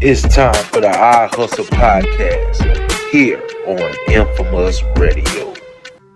It's time for the I Hustle podcast here on Infomux Radio.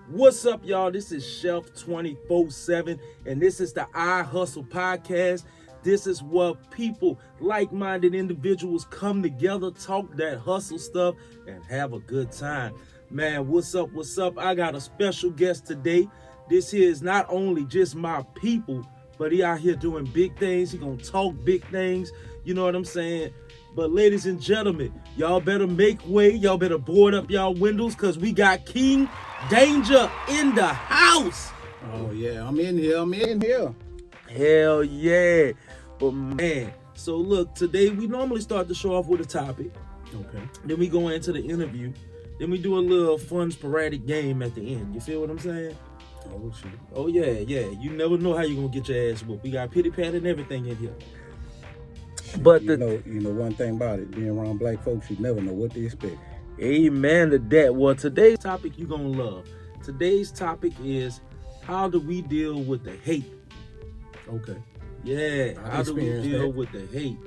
What's up, y'all? This is Chef 24/7, and this is the I Hustle podcast. This is where people, like-minded individuals, come together, talk that hustle stuff, and have a good time. Man, what's up? What's up? I got a special guest today. This here is not only just my people, but he out here doing big things. He gonna talk big things. You know what I'm saying? But ladies and gentlemen, y'all better make way. Y'all better board up y'all windows, because we got King Danger in the house. Oh yeah, I'm in here. Hell yeah. But man, so look, today we normally start the show off with a topic. Okay. Then we go into the interview. Then we do a little fun sporadic game at the end. You feel what I'm saying? Oh shit. Oh yeah. You never know how you gonna get your ass whooped. We got pity pat and everything in here. But you know one thing about it, being around black folks, you never know what to expect. Amen to that. Well, today's topic you gonna love. Today's topic is, how do we deal with the hate? Okay. Yeah, how do we deal with the hate?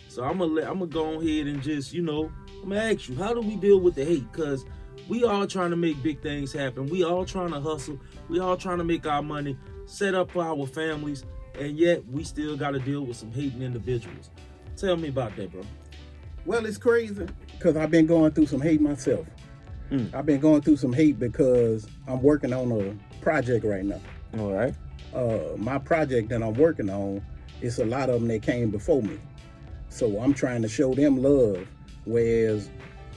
So I'm gonna go ahead and just, I'm gonna ask you, how do we deal with the hate? Because we all trying to make big things happen. We all trying to hustle. We all trying to make our money, set up for our families, and yet we still got to deal with some hating individuals. Tell me about that, bro. Well, it's crazy because I've been going through some hate myself. I've been going through some hate because I'm working on a project right now. All right. My project that I'm working on, it's a lot of them that came before me. So I'm trying to show them love, whereas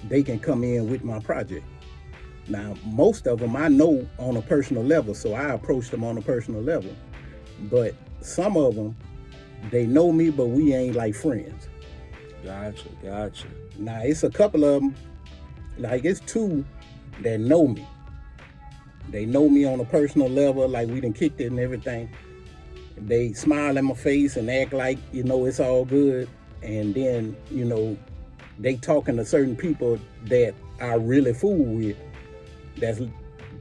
they can come in with my project. Now, most of them I know on a personal level, so I approach them on a personal level. But some of them, they know me, but we ain't like friends. Gotcha. Now, it's a couple of them, like it's two that know me. They know me on a personal level, like we done kicked it and everything. They smile in my face and act like, it's all good. And then, they talking to certain people that I really fool with, that's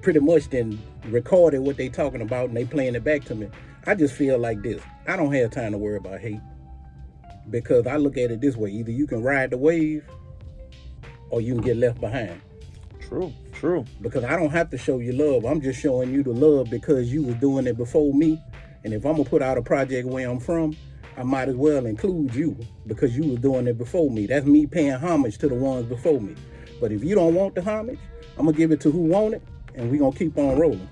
pretty much then recorded what they talking about and they playing it back to me. I just feel like this. I don't have time to worry about hate, because I look at it this way. Either you can ride the wave or you can get left behind. True. Because I don't have to show you love. I'm just showing you the love because you was doing it before me. And if I'm going to put out a project where I'm from, I might as well include you because you was doing it before me. That's me paying homage to the ones before me. But if you don't want the homage, I'm going to give it to who want it, and we're going to keep on rolling.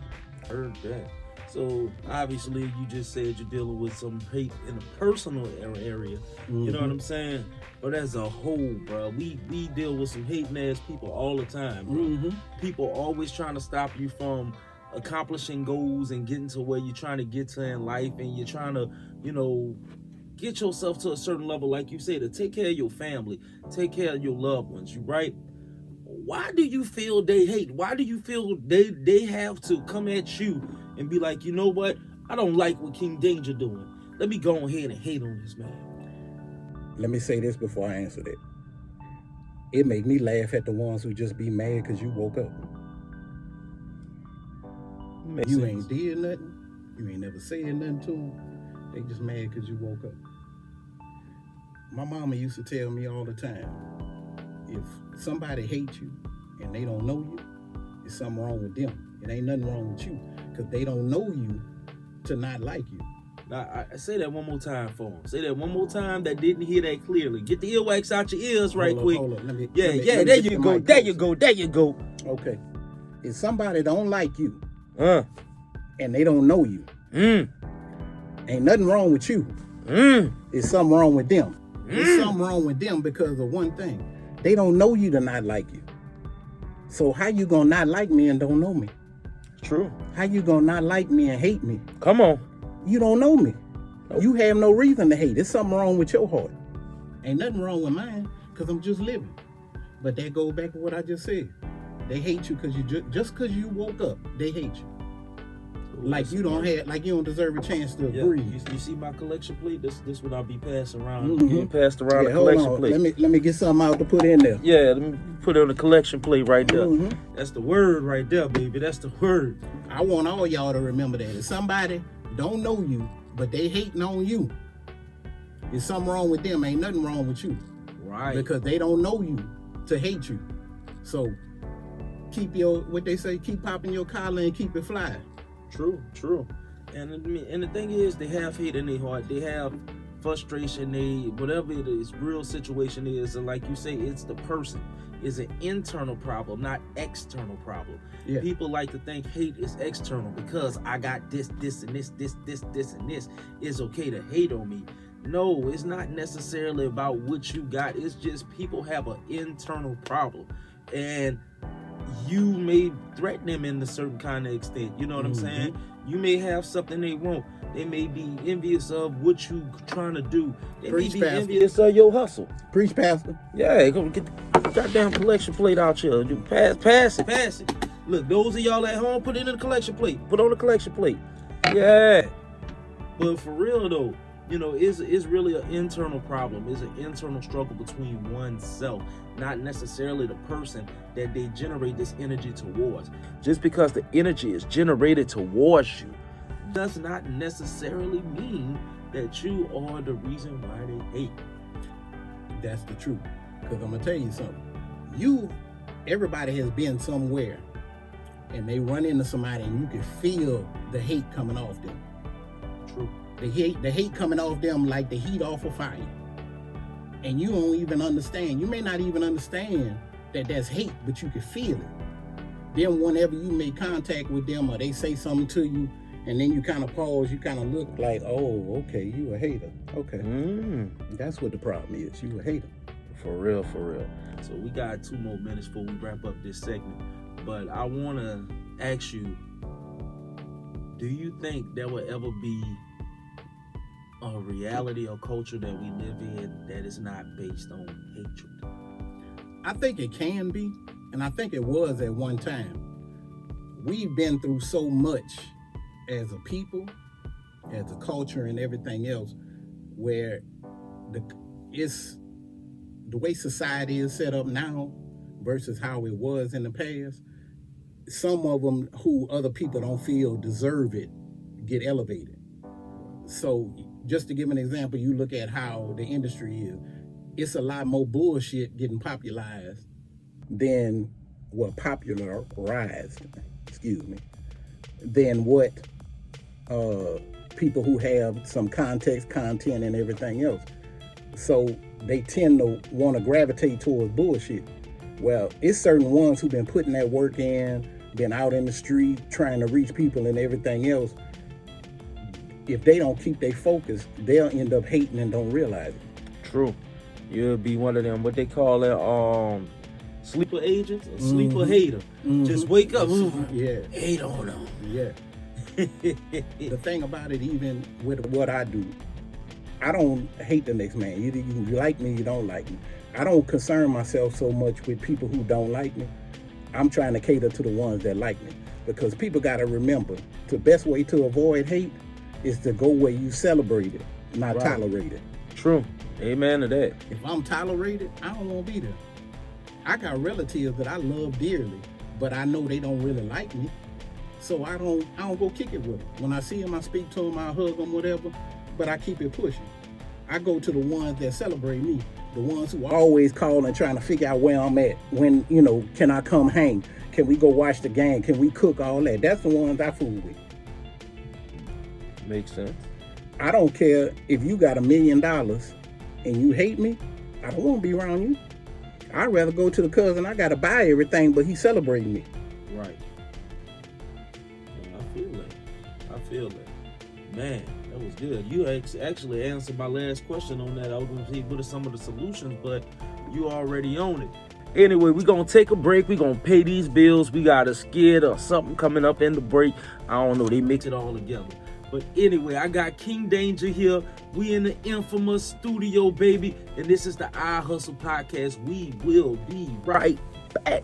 Heard that. So obviously you just said you're dealing with some hate in the personal area. You know what I'm saying? But as a whole, bro, we deal with some hating ass people all the time, bro. People always trying to stop you from accomplishing goals and getting to where you're trying to get to in life, and you're trying to, get yourself to a certain level, like you said, to take care of your family, take care of your loved ones, you right? Why do you feel they hate? Why do you feel they have to come at you and be like, you know what? I don't like what King Danger doing. Let me go ahead and hate on this man. Let me say this before I answer that. It make me laugh at the ones who just be mad because you woke up. You ain't did nothing. You ain't never said nothing to them. They just mad because you woke up. My mama used to tell me all the time, if somebody hates you and they don't know you, there's something wrong with them. It ain't nothing wrong with you, because they don't know you to not like you. Now, I say that one more time for him. Say that one more time that didn't hear that clearly. Get the earwax out your ears right quick. Hold on. There you go. Okay. If somebody don't like you and they don't know you, ain't nothing wrong with you. It's something wrong with them. It's something wrong with them because of one thing. They don't know you to not like you. So how you gonna not like me and don't know me? True. How you gonna not like me and hate me? Come on. You don't know me. Nope. You have no reason to hate. There's something wrong with your heart. Ain't nothing wrong with mine, because I'm just living. But that goes back to what I just said. They hate you because just because you woke up, they hate you. Like you don't deserve a chance to breathe. You see my collection plate? This what I'll be passing around. Getting passed around the hold collection on. plate. Let me get something out to put in there. Yeah, let me put it on the collection plate right there. That's the word right there, baby. That's the word. I want all y'all to remember that. If somebody don't know you, but they hating on you, there's something wrong with them. Ain't nothing wrong with you. Right. Because they don't know you to hate you. So keep keep popping your collar and keep it fly. True. And the thing is, they have hate in their heart. They have frustration. Whatever it is, real situation is, and like you say, it's the person. It's an internal problem, not external problem. Yeah. People like to think hate is external because I got this, and this, and this. It's okay to hate on me. No, it's not necessarily about what you got. It's just people have an internal problem, and you may threaten them in a certain kind of extent. You know what I'm saying? You may have something they want. They may be envious of what you trying to do. They may be envious of your hustle. Preach, Pastor. Yeah, go get the goddamn collection plate out here. You pass it. Look, those of y'all at home, put it in the collection plate. Put on the collection plate. Yeah. But for real though, you know, it's really an internal problem. It's an internal struggle between oneself, not necessarily the person that they generate this energy towards. Just because the energy is generated towards you does not necessarily mean that you are the reason why they hate. That's the truth. Because I'm going to tell you something. Everybody has been somewhere and they run into somebody and you can feel the hate coming off them. True. The hate coming off them like the heat off a fire. And you don't even understand. You may not even understand that that's hate, but you can feel it. Then whenever you make contact with them or they say something to you, and then you kind of pause, you kind of look like, oh, okay, you a hater. Okay. That's what the problem is. You a hater. For real. So we got 2 more minutes before we wrap up this segment. But I want to ask you, do you think there will ever be a reality or culture that we live in that is not based on hatred? I think it can be, and I think it was at one time. We've been through so much as a people, as a culture, and everything else, where the way society is set up now versus how it was in the past. Some of them who other people don't feel deserve it get elevated. So just to give an example, you look at how the industry is. It's a lot more bullshit getting popularized than what people who have some context, content, and everything else. So they tend to want to gravitate towards bullshit. Well, it's certain ones who've been putting that work in, been out in the street trying to reach people and everything else. If they don't keep their focus, they'll end up hating and don't realize it. True. You'll be one of them, what they call it, sleeper agents or sleeper hater. Just wake up, hate on them. Yeah. The thing about it, even with what I do, I don't hate the next man. Either you like me, you don't like me. I don't concern myself so much with people who don't like me. I'm trying to cater to the ones that like me. Because people got to remember, the best way to avoid hate is to go where you celebrate it, not tolerate it. True. Amen to that. If I'm tolerated, I don't want to be there. I got relatives that I love dearly, but I know they don't really like me. So I don't go kick it with them. When I see them, I speak to them, I hug them, whatever, but I keep it pushing. I go to the ones that celebrate me, the ones who always call and trying to figure out where I'm at. When, can I come hang? Can we go watch the game? Can we cook? All that. That's the ones I fool with. Makes sense. I don't care if you got $1 million and you hate me. I don't want to be around you. I'd rather go to the cousin I got to buy everything, but he's celebrating me. Right. Yeah, I feel that. Man, that was good. You actually answered my last question on that. I was going to see what are some of the solutions, but you already own it. Anyway, we're going to take a break. We're going to pay these bills. We got a skit or something coming up in the break. I don't know. They mix it all together. But anyway, I got King Danger here. We in the Infomux studio, baby. And this is the I Hustle Podcast. We will be right back.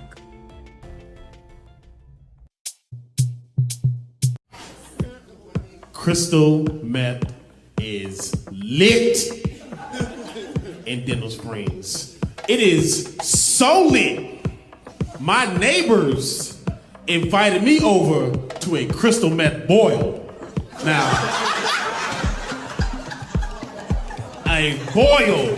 Crystal meth is lit in Dental Springs. It is so lit. My neighbors invited me over to a crystal meth boil. Now, a boil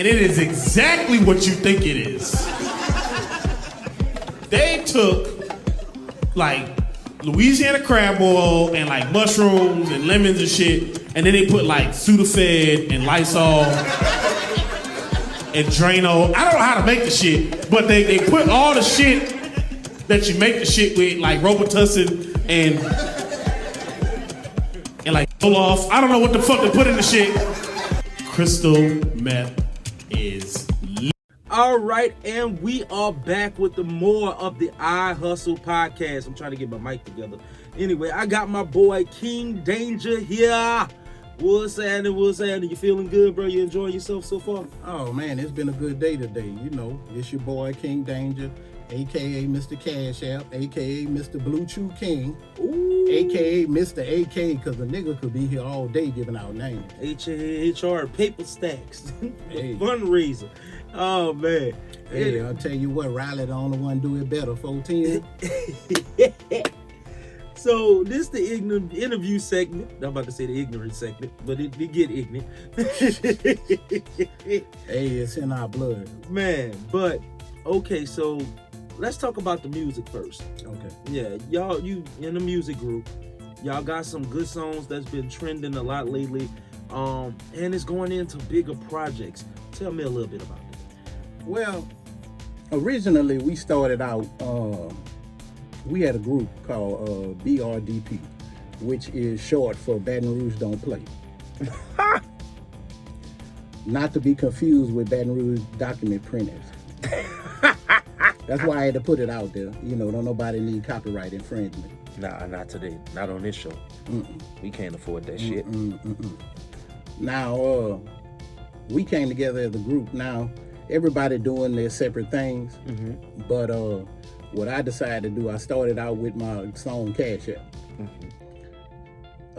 and it is exactly what you think it is. They took like Louisiana crab oil and like mushrooms and lemons and shit, and then they put like Sudafed and Lysol and Drano. I don't know how to make the shit, but they put all the shit that you make the shit with, like Robitussin and like Olaf. I don't know what the fuck they put in the shit. Crystal meth is lit. All right, and we are back with the more of the I Hustle podcast. I'm trying to get my mic together. Anyway, I got my boy King Danger here. What's happening? What's happening? You feeling good, bro? You enjoying yourself so far? Oh man, it's been a good day today. You know, it's your boy King Danger, aka Mr. Cash App, aka Mr. Blue Chew King, Ooh. aka Mr. AK, because the nigga could be here all day giving out names. HR paper stacks. Hey. Fundraiser. Oh man. Hey, I'll tell you what, Riley the only one do it better, 14. So this the ignorant interview segment. I'm about to say the ignorant segment, but it get ignorant. Hey, it's in our blood. Man, but okay, so let's talk about the music first. Okay. Yeah, y'all, you in the music group, y'all got some good songs that's been trending a lot lately, and it's going into bigger projects. Tell me a little bit about it. Well, originally we started out, we had a group called BRDP, which is short for Baton Rouge Don't Play. Not to be confused with Baton Rouge Document Printers. That's why I had to put it out there. You know, don't nobody need copyright infringement. Nah, not today. Not on this show. We can't afford that shit. Now, we came together as a group. Now, everybody doing their separate things. But what I decided to do, I started out with my song Cash App.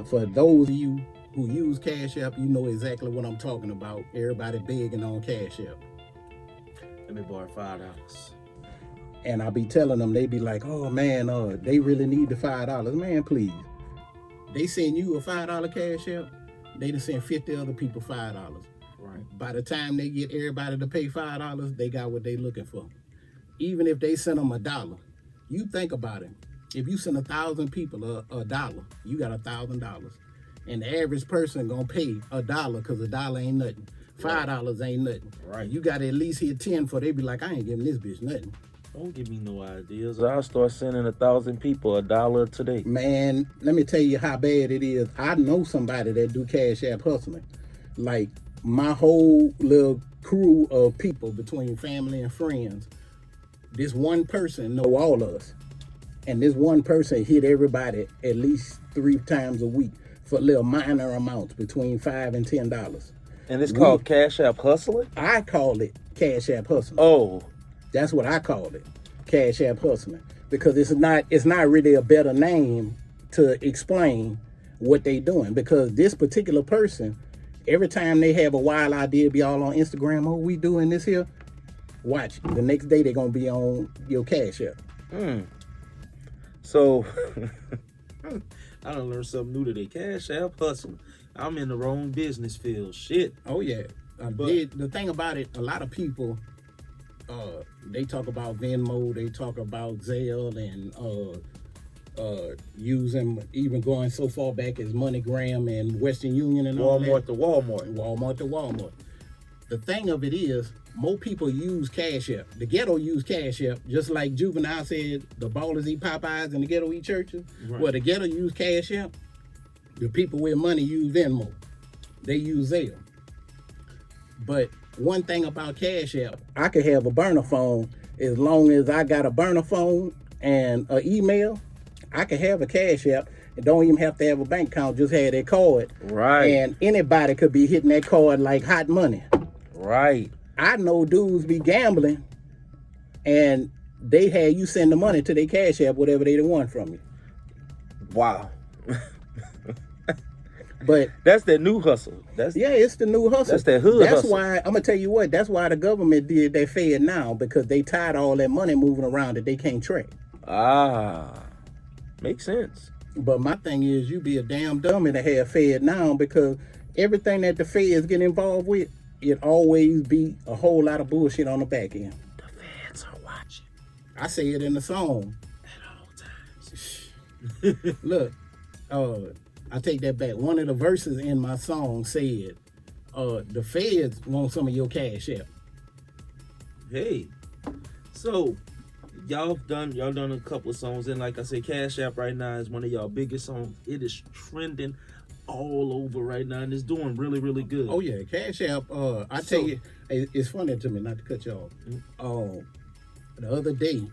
For those of you who use Cash App, you know exactly what I'm talking about. Everybody begging on Cash App. Let me borrow $5. And I be telling them, they be like, oh man, they really need the $5. Man, please. They send you a $5 Cash App, they done send 50 other people $5. Right. By the time they get everybody to pay $5, they got what they looking for. Even if they send them $1, you think about it. If you send 1,000 people $1, you got $1,000. And the average person gonna pay $1 because $1 ain't nothing. $5 ain't nothing. Right. You gotta at least hit 10 for they be like, I ain't giving this bitch nothing. Don't give me no ideas. I'll start sending 1,000 people $1 today. Man, let me tell you how bad it is. I know somebody that do Cash App hustling. Like my whole little crew of people between family and friends, this one person know all of us. And this one person hit everybody at least 3 times a week for little minor amounts between $5 and $10. And it's called Cash App Hustling? I call it Cash App hustling. Oh. That's what I call it, Cash App hustling, because it's not really a better name to explain what they doing. Because this particular person, every time they have a wild idea, be all on Instagram. Oh, we doing this here. Watch the next day they're gonna be on your Cash App. So I done learned something new today. Cash App hustling. I'm in the wrong business field. Shit. Oh yeah. But the thing about it, a lot of people. They talk about Venmo, they talk about Zelle, and using, even going so far back as MoneyGram and Western Union and all that. Walmart to Walmart. Walmart to Walmart. The thing of it is, more people use Cash App. The ghetto use Cash App, just like Juvenile said, the ballers eat Popeyes and the ghetto eat churches. Right. Well, the ghetto use Cash App. The people with money use Venmo. They use Zelle. But one thing about Cash App, I could have a burner phone as long as I got a burner phone and an email. I could have a Cash App and don't even have to have a bank account, just have that card. Right. And anybody could be hitting that card like hot money. Right. I know dudes be gambling and they had you send the money to their Cash App, whatever they want from you. Wow. But that's that new hustle. It's the new hustle. That's that hood That's hustle. why I'm gonna tell you what. That's why the government did that Fed now, because they tired of all that money moving around that they can't track. Makes sense. But my thing is, you be a damn dummy to have Fed now, because everything that the Feds get involved with, it always be a whole lot of bullshit on the back end. The fans are watching I say it in the song. at all times. Look, I take that back. One of the verses in my song said, the feds want some of your cash app. Hey, so y'all done a couple of songs, and like I said, Cash App right now is one of y'all biggest songs. It is trending all over right now, and it's doing really, really good. Oh yeah, Cash App. Tell you, it's funny to me, not to cut you off. The other day,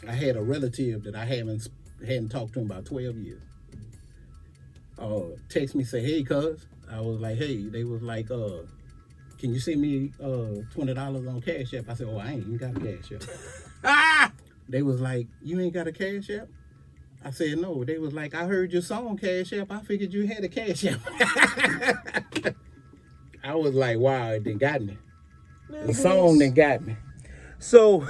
I had a relative that I hadn't talked to in about 12 years. Text me, say, "Hey, cuz." I was like, "Hey." They was like, "Can you send me $20 on Cash App?" I said, "Oh, I ain't even got a Cash App." Ah! They was like, "You ain't got a Cash App?" I said, "No." They was like, "I heard your song Cash App. I figured you had a Cash App." I was like, wow, it done got me. The song done got me. So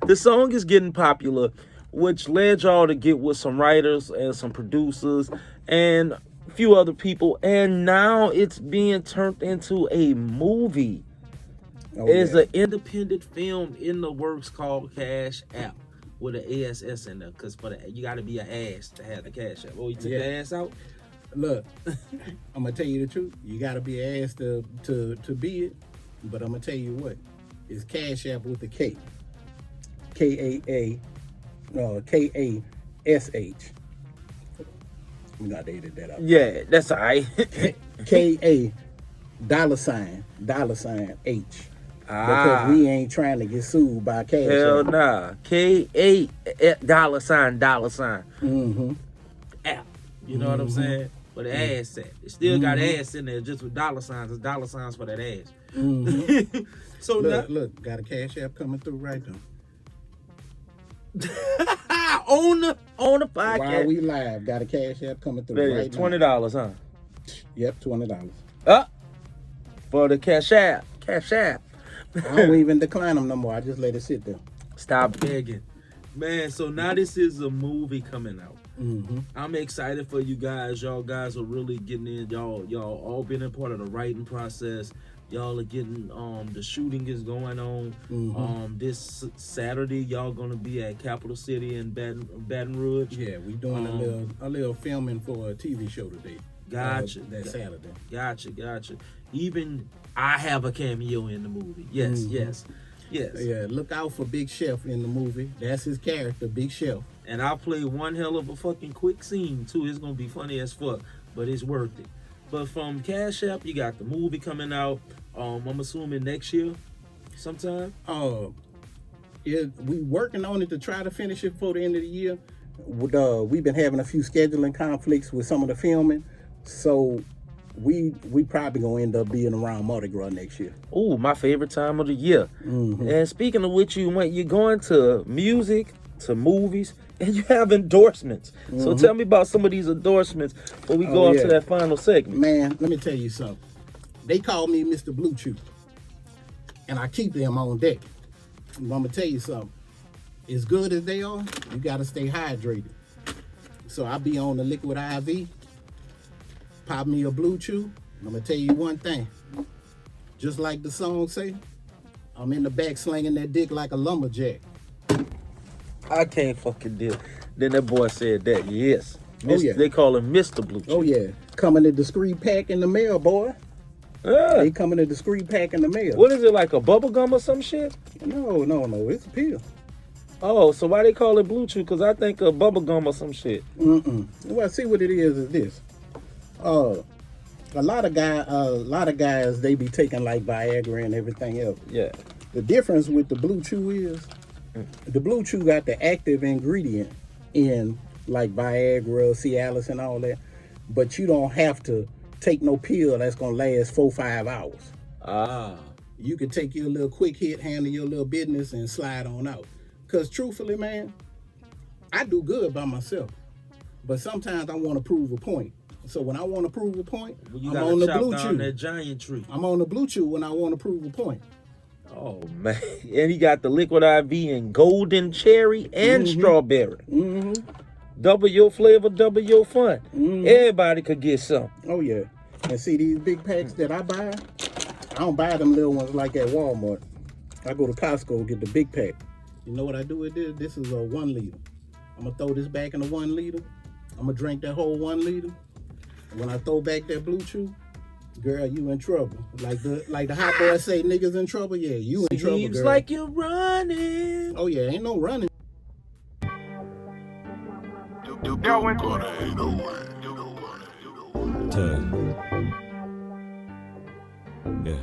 the song is getting popular, which led y'all to get with some writers and some producers and a few other people, and now it's being turned into a movie. It's an independent film in the works called Cash App with an ASS in there, because you got to be an ass to have the Cash App. Oh, you took the ass out? Look, I'm gonna tell you the truth. You gotta be an ass to be it. But I'm gonna tell you what, it's Cash App with a K. K-A-S-H. We got to edit that out. Yeah, that's all right. K-A $H. Because we ain't trying to get sued by Cash App. Hell nah. K-A $. Mm-hmm. App. You know what I'm saying? For the ass at. It still got ass in there just with $. It's $signs for that ass. Mm-hmm. So look, got a Cash App coming through right now. on the podcast. While we live, got a Cash App coming through right now. $20, huh? Yep, $20. For the Cash App. Cash App. I don't even decline them no more. I just let it sit there. Stop begging. Man, so now this is a movie coming out. Mm-hmm. I'm excited for you guys. Y'all guys are really getting in. Y'all all been a part of the writing process. Y'all are getting the shooting is going on. Mm-hmm. This Saturday y'all gonna be at Capital City in Baton Rouge. Yeah, we doing a little filming for a TV show today. Gotcha. That Saturday. Gotcha. Even I have a cameo in the movie. Yes. Yeah, look out for Big Chef in the movie. That's his character, Big Chef. And I'll play one hell of a fucking quick scene too. It's gonna be funny as fuck, but it's worth it. But from Cash App, you got the movie coming out. I'm assuming next year, sometime. We working on it to try to finish it before the end of the year. We've been having a few scheduling conflicts with some of the filming, so we probably gonna end up being around Mardi Gras next year. Oh, my favorite time of the year. Mm-hmm. And speaking of which, you're going to music, to movies, and you have endorsements. Mm-hmm. So tell me about some of these endorsements before we go to that final segment. Man, let me tell you something. They call me Mr. Blue Chew, and I keep them on deck. I'm gonna tell you something. As good as they are, you gotta stay hydrated. So I be on the liquid IV. Pop me a Blue Chew. I'm gonna tell you one thing. Just like the song say, I'm in the back slinging that dick like a lumberjack. I can't fucking deal. Then that boy said that, yes. Yeah. They call him Mr. Blue Chew. Oh yeah. Coming a discreet pack in the mail, boy. They coming a discreet pack in the mail. What is it, like a bubble gum or some shit? No. It's a pill. Oh, so why they call it Blue Chew? Because I think a bubble gum or some shit. Well, see what it is this. A lot of guys, they be taking like Viagra and everything else. Yeah. The difference with the Blue Chew is, the Blue Chew got the active ingredient in like Viagra, Cialis, and all that, but you don't have to take no pill that's gonna last 4-5 hours. You can take your little quick hit, handle your little business, and slide on out. Cause truthfully, man, I do good by myself, but sometimes I want to prove a point. So when I want to prove a point, I'm on the Blue Chew. That giant tree. I'm on the Blue Chew when I want to prove a point. Oh man, and he got the liquid IV in golden cherry and strawberry. Mm-hmm. Double your flavor, double your fun. Mm-hmm. Everybody could get some. Oh yeah, and see these big packs that I buy, I don't buy them little ones like at Walmart. I go to Costco, get the big pack. You know what I do with this? This is a 1 liter. I'm gonna throw this back in the 1 liter. I'm gonna drink that whole 1 liter. And when I throw back that Blue Chew, girl, you in trouble. Like the hot boys say, niggas in trouble. Yeah, you in trouble, Seems girl. like you're running. Oh yeah, ain't no running. Yeah.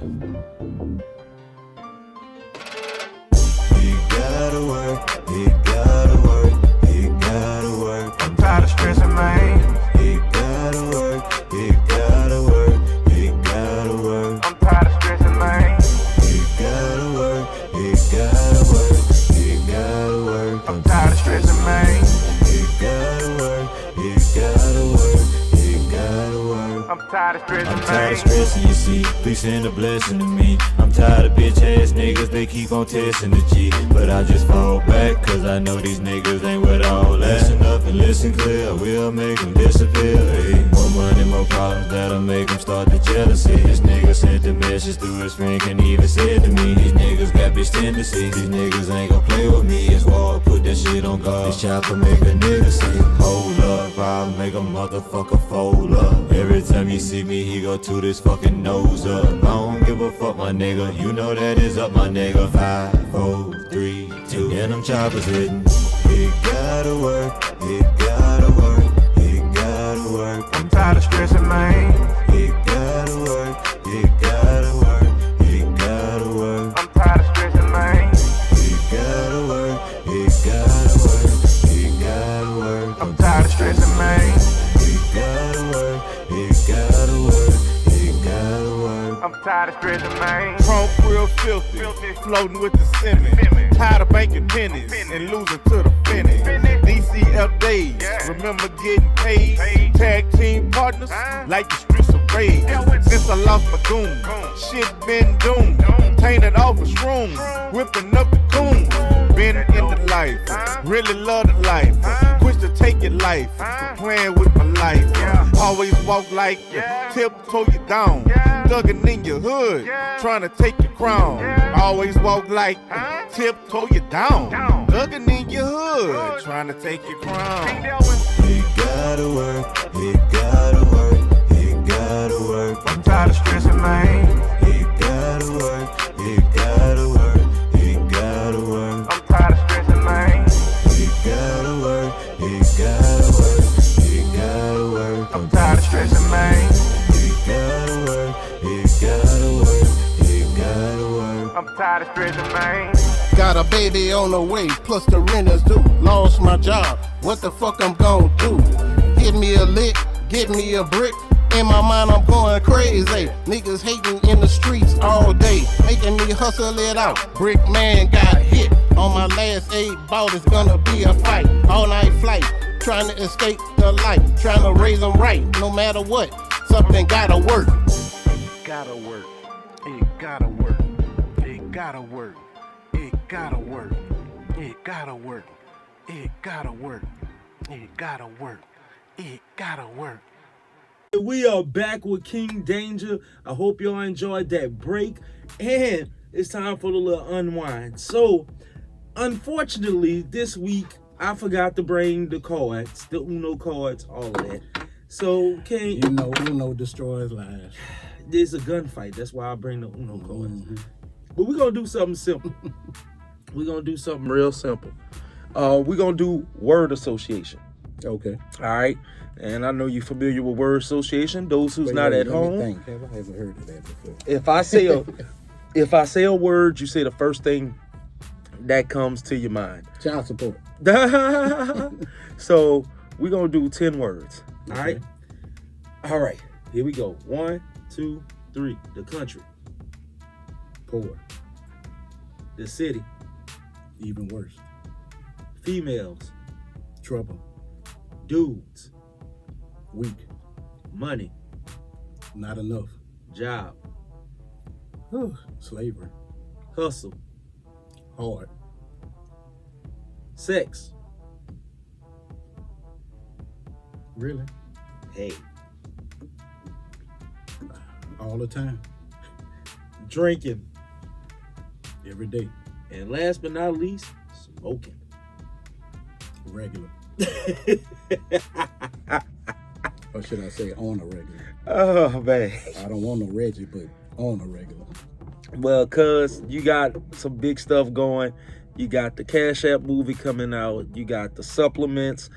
He gotta work, he gotta work, he gotta work. I'm tired of stressing, man. He gotta work, he gotta work, he gotta work. I'm tired of stressing, man. He gotta work, he gotta work, he gotta work. I'm tired of stressing, man. He gotta work, he gotta work, he gotta work. I'm tired of stressing, man. I'm tired of stressing, you see. Please send a blessing to me. I'm tired of bitch ass niggas, they keep on testing the G. But I just fall back, cause I know these niggas ain't with all that. Listen up and listen clear, we'll make them disappear. Hey, more money, more problems, that'll make them start the jealousy. This nigga sent a message through his friend, can't even say it to me. These niggas got bitch tendencies, these niggas ain't gon' play with me. It's war, put that shit on guard. This chopper make a nigga sing. Hold up, I'll make a motherfucker fold up. Every time he see me, he go to this fucking nose up. I don't give a fuck, my nigga. You know that is up, my nigga. 5, 4, 3, 2, and them choppers hitting. He gotta work, he gotta work, he gotta work. I'm tired of stressing, man. He gotta work, he gotta work, he gotta work. I'm tired of stressing, man. He gotta work, he gotta work, he gotta work. I'm tired of stressing, man. He gotta work, he gotta work, he gotta work. I'm tired of stressing, man. Chrome real filthy, floating with the cement. Tired of banking pennies and losing to the finish. DCF days, remember getting paid. Tag team partners, like the streets of rage. Since I lost my goon, shit been doomed. Tainted off his room, whipping up the coon. Been in the life, really love the life. Quit to take your life, playing with my life. Always walk like you, tiptoe you down. Thugging in your hood, trying to take your crown. Always walk like you, tiptoe you down. Thugging in your hood, trying to take your crown. He gotta work, he gotta work, he gotta work. I'm tired of stressing, man. He gotta work, he gotta work, he gotta work. I'm tired of stressing, man. He gotta work, he gotta work, he gotta work. I'm tired of stressing, man. He gotta work, he gotta work, he gotta work. I'm tired of stressing, man. Got a baby on the way, plus the rent is due. Lost my job, what the fuck I'm gon' do? Hit me a lick, get me a brick. In my mind I'm going crazy. Niggas hating in the streets all day, making me hustle it out. Brick man got hit on my last 8 ball. It's gonna be a fight, all night flight. Trying to escape the light, trying to raise them right. No matter what, something gotta work. Gotta work, it gotta work, it gotta work, it gotta work, it gotta work, it gotta work, it gotta work, it gotta work. We are back with King Danger. I hope y'all enjoyed that break. And it's time for the little unwind. So, unfortunately, this week, I forgot to bring the cards, the Uno cards, all of that. So, King... Uno destroys lives. There's a gunfight. That's why I bring the Uno cards. But we're going to do something simple. We're going to do something real simple. We're going to do word association. Okay. All right. And I know you're familiar with word association. Those who's not at home. Have I ever heard of that before? If I say a word, you say the first thing that comes to your mind. Child support. So we're gonna do 10 words. Okay. All right. All right. Here we go. 1, 2, 3. The country. Poor. The city. Even worse. Females. Trouble. Dudes. Weak. Money. Not enough. Job. Slavery. Hustle. Hard. Sex. Really? Hey. All the time. Drinking. Every day. And last but not least, smoking. Regular. Or should I say on a regular? Oh, man. I don't want no Reggie, but on a regular. Well, cuz you got some big stuff going. You got the Cash App movie coming out. You got the supplements.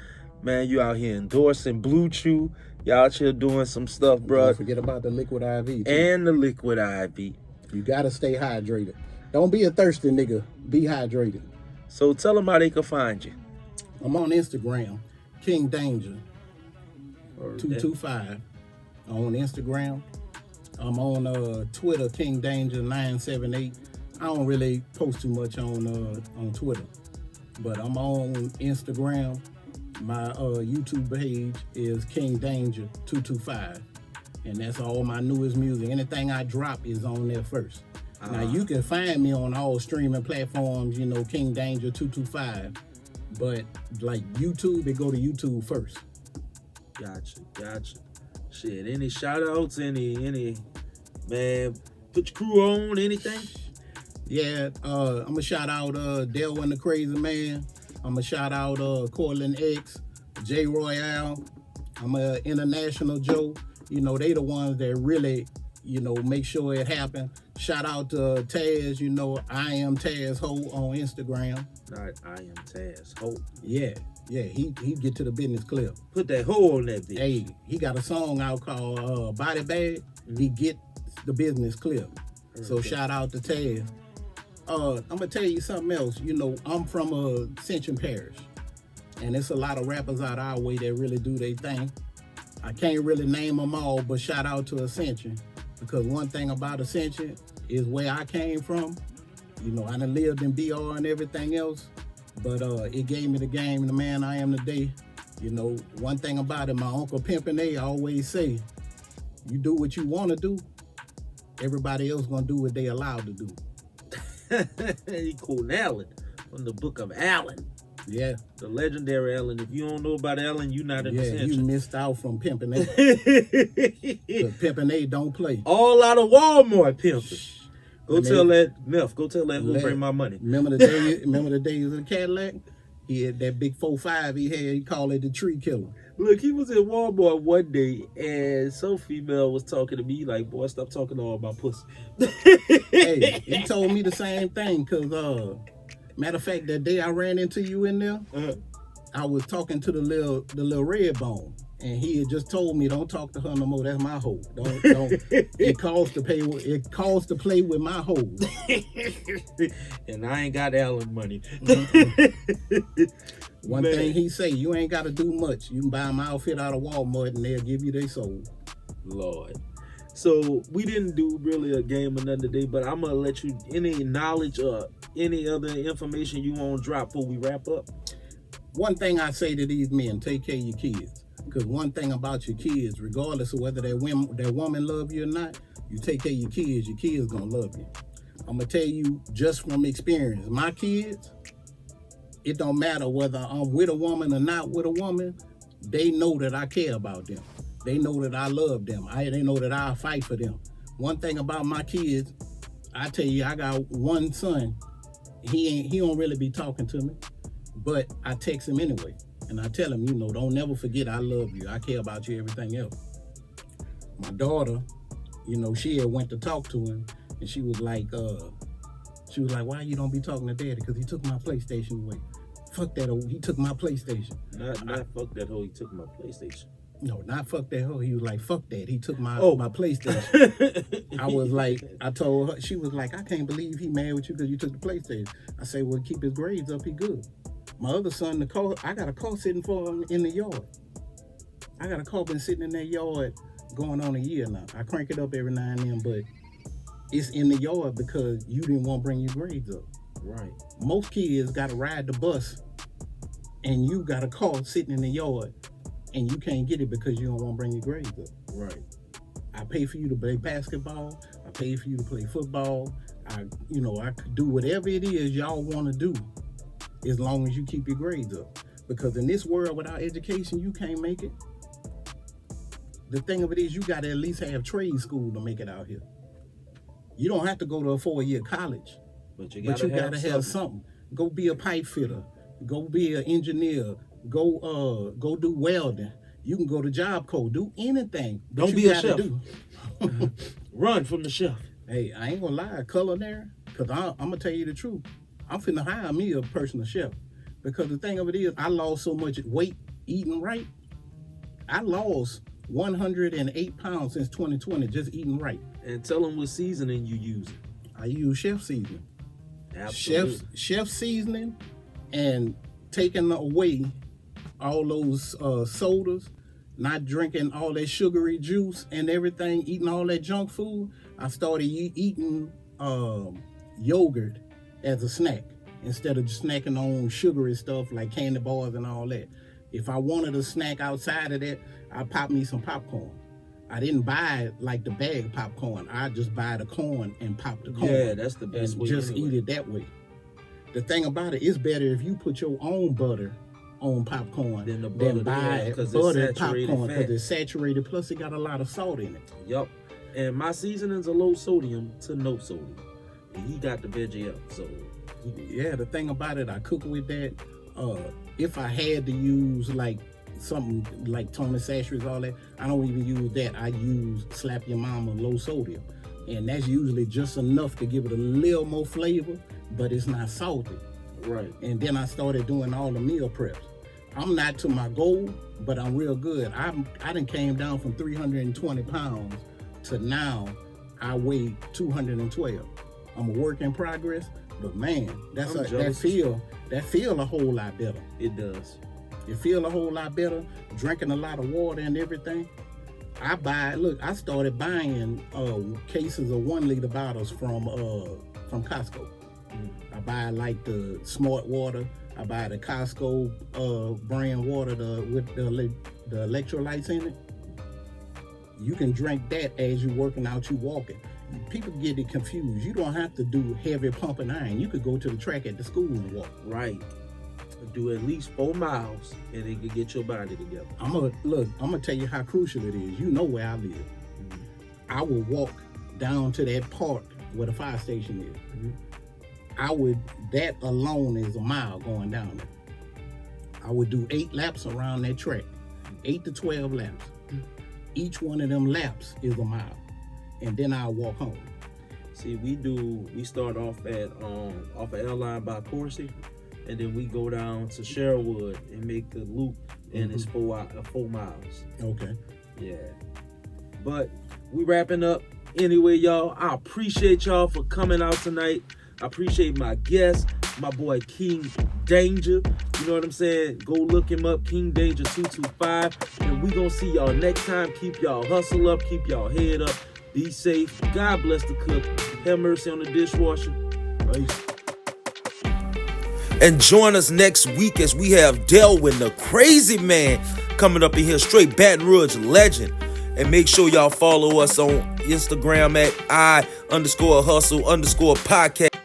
Man, you out here endorsing Blue Chew. Y'all out here doing some stuff, bro. Don't forget about the liquid IV, too. And the liquid IV. You gotta stay hydrated. Don't be a thirsty nigga. Be hydrated. So tell them how they can find you. I'm on Instagram, King Danger 225 on Instagram. I'm on Twitter, King Danger 978. I don't really post too much on Twitter, but I'm on Instagram. My YouTube page is King Danger 225, and that's all my newest music. Anything I drop is on there first. Now you can find me on all streaming platforms, you know, King Danger 225. But like YouTube, it go to YouTube first. Gotcha. Shit, any shout outs, any man, put your crew on, anything? Yeah, I'm gonna shout out Delwin the Crazy Man. I'm gonna shout out Cortland X, J Royale. I'm a International Joe. You know, they the ones that really, you know, make sure it happen. Shout out to Taz, you know, I am Taz Ho on Instagram. Not I am Taz Ho. Yeah, he get to the business clear. Put that hoe on that bitch. Hey, he got a song out called Body Bag. He get the business clear. So shout out to Taz. I'm gonna tell you something else. You know, I'm from Ascension Parish, and it's a lot of rappers out our way that really do their thing. I can't really name them all, but shout out to Ascension, because one thing about Ascension is where I came from. You know, I done lived in BR and everything else, but it gave me the game and the man I am today. You know, one thing about it, my Uncle Pimpin' A always say, you do what you want to do, everybody else gonna do what they allowed to do. He quoting Allen from the book of Allen. Yeah. The legendary Allen. If you don't know about Allen, you not in Yeah, Ascension. you missed out from Pimpin' A. But Pimpin' A don't play. All out of Walmart pimping. Go And tell they- that Meth. Go tell that who bring my money. Remember the days of the Cadillac? He had that big 4.5 he had. He called it the tree killer. Look, he was in Walmart one day, and some female was talking to me like, "Boy, stop talking all about pussy." Hey, he told me the same thing. Cause matter of fact, that day I ran into you in there, I was talking to the little red bone, and he had just told me, "Don't talk to her no more. That's my hoe. Don't." It costs to pay. It costs to play with my hoe. And I ain't got Allen money. One Man. thing he say, you ain't got to do much. You can buy my outfit out of Walmart, and they'll give you their soul. Lord. So we didn't do really a game or nothing today, but I'm gonna let you any knowledge or any other information you want to drop before we wrap up. One thing I say to these men, take care of your kids. Because one thing about your kids, regardless of whether that woman love you or not, you take care of your kids gonna love you. I'm gonna tell you just from experience, my kids, it don't matter whether I'm with a woman or not with a woman, they know that I care about them. They know that I love them. They know that I'll fight for them. One thing about my kids, I tell you, I got one son. He don't really be talking to me, but I text him anyway. And I tell him, you know, don't never forget I love you. I care about you, everything else. My daughter, you know, she had went to talk to him, and she was like, why you don't be talking to daddy? Because he took my PlayStation away. Fuck that hoe, he took my PlayStation. Not fuck that hoe, he took my PlayStation. No, not fuck that hoe. He was like, fuck that. He took my PlayStation. I was like, I told her, she was like, I can't believe he mad with you because you took the PlayStation. I say, well, keep his grades up, he good. My other son, the car, I got a car sitting for him in the yard. I got a car been sitting in that yard going on a year now. I crank it up every now and then, but it's in the yard because you didn't want to bring your grades up. Right. Most kids got to ride the bus and you got a car sitting in the yard and you can't get it because you don't want to bring your grades up. Right. I pay for you to play basketball. I pay for you to play football. I could do whatever it is y'all want to do as long as you keep your grades up. Because in this world without education, you can't make it. The thing of it is you got to at least have trade school to make it out here. You don't have to go to a 4-year college, But you but gotta, you gotta have something. Go be a pipe fitter. Go be an engineer. Go do welding. You can go to Job Corps. Do anything. but Don't you be a gotta chef. do. Run from the chef. Hey, I ain't gonna lie, culinary, because I'm gonna tell you the truth. I'm finna hire me a personal chef. Because the thing of it is, I lost so much weight eating right. I lost 108 pounds since 2020 just eating right. And tell them what seasoning you use. I use chef seasoning. Absolutely. Chef seasoning, and taking away all those sodas, not drinking all that sugary juice and everything, eating all that junk food. I started eating yogurt as a snack instead of just snacking on sugary stuff like candy bars and all that. If I wanted a snack outside of that, I pop me some popcorn. I didn't buy like the bag popcorn. I just buy the corn and pop the corn. Yeah, that's the best and way. just anyway. eat it that way. The thing about it, it's better if you put your own butter on popcorn Than the butter than buy because it's buttered saturated popcorn fat. because it's saturated. Plus, it got a lot of salt in it. Yup. And my seasonings are low sodium to no sodium. And he got the veggie up, so Yeah, the thing about it, I cook with that. If I had to use like something like Tony Chachere's, all that, I don't even use that. I use Slap Your Mama low sodium. And that's usually just enough to give it a little more flavor, but it's not salty. right. And then I started doing all the meal preps. I'm not to my goal, but I'm real good. I done came down from 320 pounds to now I weigh 212. I'm a work in progress, but man, I'm that jealous. feel a whole lot better. It does. It feel a whole lot better, drinking a lot of water and everything. I started buying cases of 1 liter bottles from Costco. I buy like the Smart Water. I buy the Costco brand water with the electrolytes in it. You can drink that as you're working out, you walking. People get it confused. You don't have to do heavy pumping iron. You could go to the track at the school and walk. Right. Do at least 4 miles and it can get your body together. I'm gonna tell you how crucial it is. You know where I live. I will walk down to that park where the fire station is. That alone is a mile going down there. I would do 8 laps around that track, 8 to 12 laps. Each one of them laps is a mile, and then I'll walk home. See, we start off at off of Airline by Corsi, and then we go down to Sherwood and make the loop, and it's 4 miles. Okay. Yeah. But we wrapping up anyway, y'all. I appreciate y'all for coming out tonight. I appreciate my guest, my boy King Danger. You know what I'm saying? Go look him up, King Danger 225. And we gonna see y'all next time. Keep y'all hustle up, keep y'all head up. Be safe. God bless the cook. Have mercy on the dishwasher. Peace. And join us next week as we have Delwin, the crazy man, coming up in here, straight Baton Rouge legend. And make sure y'all follow us on Instagram at I_hustle_podcast.